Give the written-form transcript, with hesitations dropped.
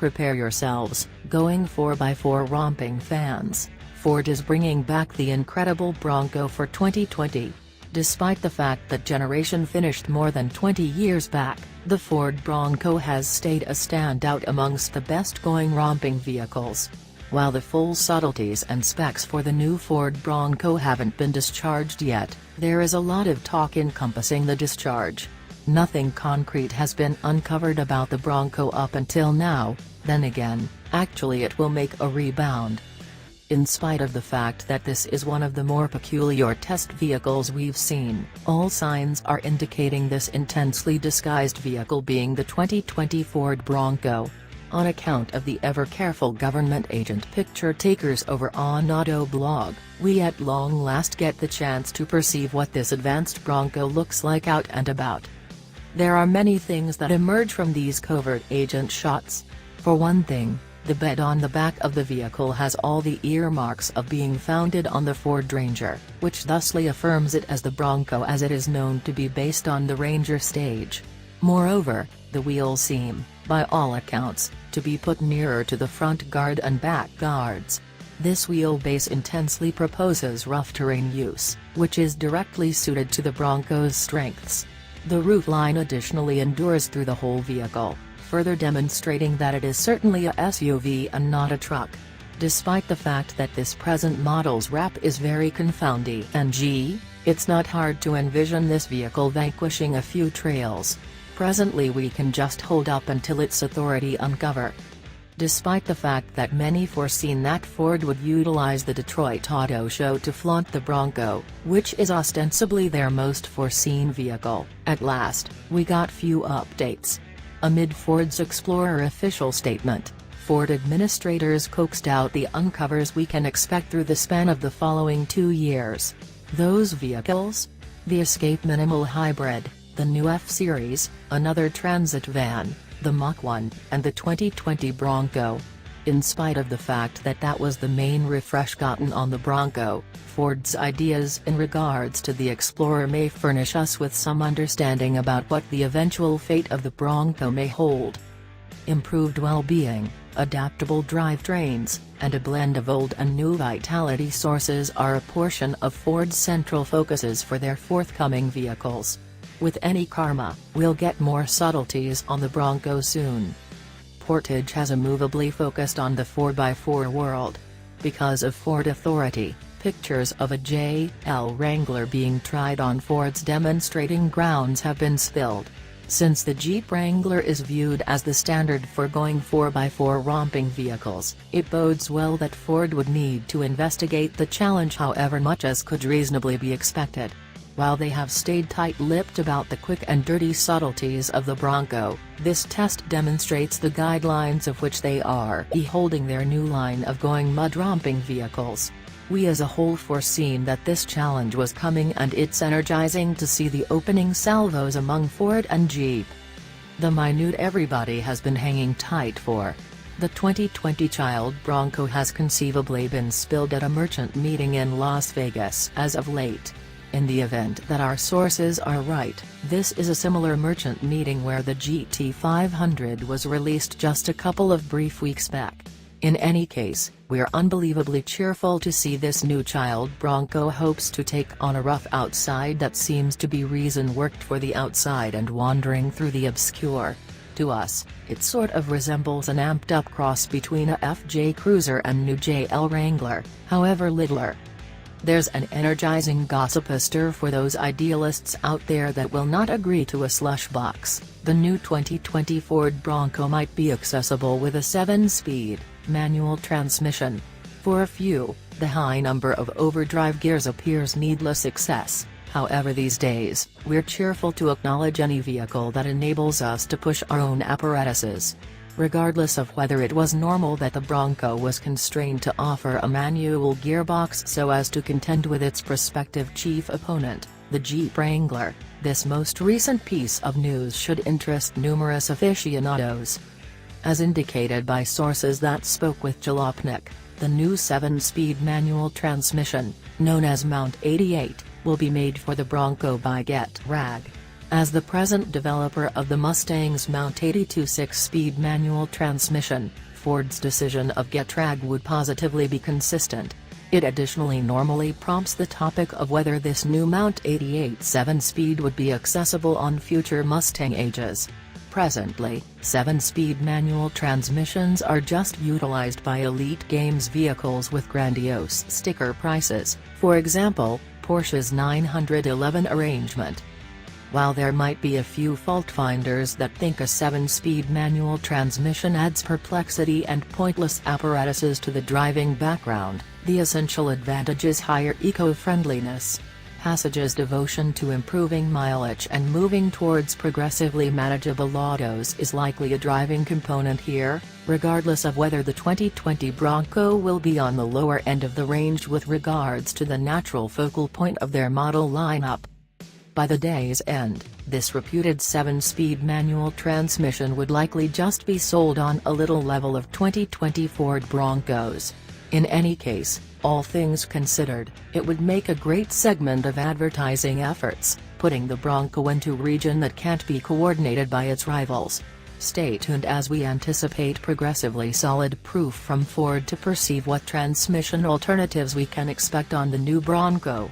prepare yourselves, going 4x4 romping fans. Ford is bringing back the incredible Bronco for 2020. Despite the fact that generation finished more than 20 years back, the Ford Bronco has stayed a standout amongst the best-going romping vehicles. While the full subtleties and specs for the new Ford Bronco haven't been discharged yet, there is a lot of talk encompassing the discharge. Nothing concrete has been uncovered about the Bronco up until now. Then again, actually it will make a rebound. In spite of the fact that this is one of the more peculiar test vehicles we've seen, all signs are indicating this intensely disguised vehicle being the 2020 Ford Bronco. On account of the ever-careful government agent picture takers over on AutoBlog, we at long last get the chance to perceive what this advanced Bronco looks like out and about. There are many things that emerge from these covert agent shots. For one thing, the bed on the back of the vehicle has all the earmarks of being founded on the Ford Ranger, which thusly affirms it as the Bronco as it is known to be based on the Ranger stage. Moreover, the wheels seem, by all accounts, to be put nearer to the front guard and back guards. This wheelbase intensely proposes rough terrain use, which is directly suited to the Bronco's strengths. The roofline additionally endures through the whole vehicle, further demonstrating that it is certainly a SUV and not a truck. Despite the fact that this present model's wrap is very confounding and it's not hard to envision this vehicle vanquishing a few trails. Presently we can just hold up until its authority uncover. Despite the fact that many foreseen that Ford would utilize the Detroit Auto Show to flaunt the Bronco, which is ostensibly their most foreseen vehicle, at last, we got few updates. Amid Ford's Explorer official statement, Ford administrators coaxed out the uncovers we can expect through the span of the following 2 years. Those vehicles? The Escape Minimal Hybrid, the new F-Series, another transit van, the Mach 1, and the 2020 Bronco. In spite of the fact that that was the main refresh gotten on the Bronco, Ford's ideas in regards to the Explorer may furnish us with some understanding about what the eventual fate of the Bronco may hold. Improved well-being, adaptable drivetrains, and a blend of old and new vitality sources are a portion of Ford's central focuses for their forthcoming vehicles. With any karma, we'll get more subtleties on the Bronco soon. Portage has immovably focused on the 4x4 world. Because of Ford authority, pictures of a JL Wrangler being tried on Ford's demonstrating grounds have been spilled. Since the Jeep Wrangler is viewed as the standard for going 4x4 romping vehicles, it bodes well that Ford would need to investigate the challenge however much as could reasonably be expected. While they have stayed tight-lipped about the quick and dirty subtleties of the Bronco, this test demonstrates the guidelines of which they are holding their new line of going mud romping vehicles. We as a whole foreseen that this challenge was coming, and it's energizing to see the opening salvos among Ford and Jeep. The minute everybody has been hanging tight for. The 2020 child Bronco has conceivably been spilled at a merchant meeting in Las Vegas as of late. In the event that our sources are right, this is a similar merchant meeting where the GT500 was released just a couple of brief weeks back. In any case, we're unbelievably cheerful to see this new child Bronco hopes to take on a rough outside that seems to be reason worked for the outside and wandering through the obscure. To us, it sort of resembles an amped-up cross between a FJ Cruiser and new JL Wrangler, however littler. There's an energizing gossipister for those idealists out there that will not agree to a slush box. The new 2020 Ford Bronco might be accessible with a 7-speed, manual transmission. For a few, the high number of overdrive gears appears needless excess. However, these days, we're cheerful to acknowledge any vehicle that enables us to push our own apparatuses. Regardless of whether it was normal that the Bronco was constrained to offer a manual gearbox so as to contend with its prospective chief opponent, the Jeep Wrangler, this most recent piece of news should interest numerous aficionados. As indicated by sources that spoke with Jalopnik, the new 7-speed manual transmission, known as Mount 88, will be made for the Bronco by Get Rag. As the present developer of the Mustang's Mount 82 6-speed manual transmission, Ford's decision of GetRag would positively be consistent. It additionally normally prompts the topic of whether this new Mount 88 7-speed would be accessible on future Mustang ages. Presently, 7-speed manual transmissions are just utilized by elite games vehicles with grandiose sticker prices, for example, Porsche's 911 arrangement. While there might be a few fault-finders that think a 7-speed manual transmission adds perplexity and pointless apparatuses to the driving background, the essential advantage is higher eco-friendliness. Passage's devotion to improving mileage and moving towards progressively manageable autos is likely a driving component here, regardless of whether the 2020 Bronco will be on the lower end of the range with regards to the natural focal point of their model lineup. By the day's end, this reputed 7-speed manual transmission would likely just be sold on a little level of 2020 Ford Broncos. In any case, all things considered, it would make a great segment of advertising efforts, putting the Bronco into a region that can't be coordinated by its rivals. Stay tuned as we anticipate progressively solid proof from Ford to perceive what transmission alternatives we can expect on the new Bronco.